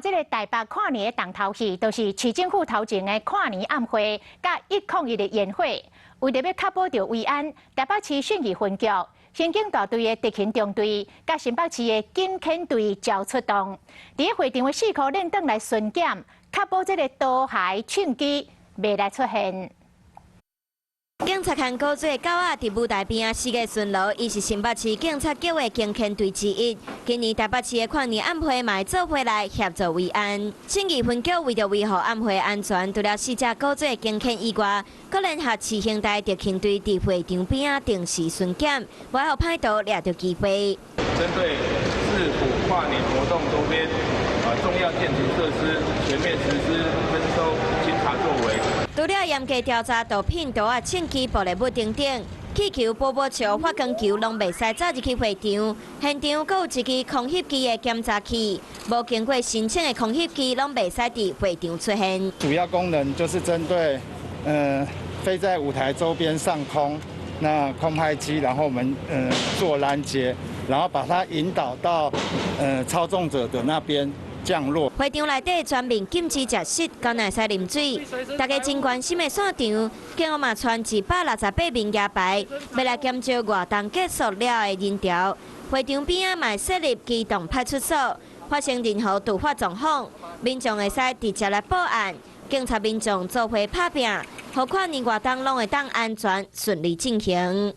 这个台北跨年的重头戏，就是市政府头前的跨年暗会，甲101的宴会。为了要确保着维安，台北市信义分局、刑警大队的特勤中队，甲新北市的警犬队交出动，伫会场的4颗链灯来巡检，确保这个刀械枪支袂来出现。 警察看高做狗仔伫舞台边啊，四个巡逻，伊是新北市警察局的警犬队之一。今年台北市的跨年暗会嘛会做回来协助维安。信义分局为着维护暗会安全，除了4只高做警犬以外，阁联合市刑台特勤队伫会场边啊定时巡检，为互歹徒掠到机会。针对市府跨年活动周边重要建筑设施，全面实施征收、清查作为。 除了严格调查毒品、刀啊、枪支、玻璃物等等，气球、波波球、发光球拢袂使走入去会场。现场阁有一支空袭机的检查器，无经过申请的空袭机拢袂使伫会场出现。主要功能就是针对飞在舞台周边上空那空拍机，然后我们做拦截，然后把它引导到操纵者的那边。 降落。会场内底全面禁止食食，敢若会使啉水。大家真关心的散场，警方嘛传168名夜排，要来检照活动结束了的人潮。会场边啊嘛设立机动派出所，发生任何突发状况，民众会使直接来报案，警察民众做伙拍拼，何况年活动拢会当安全顺利进行。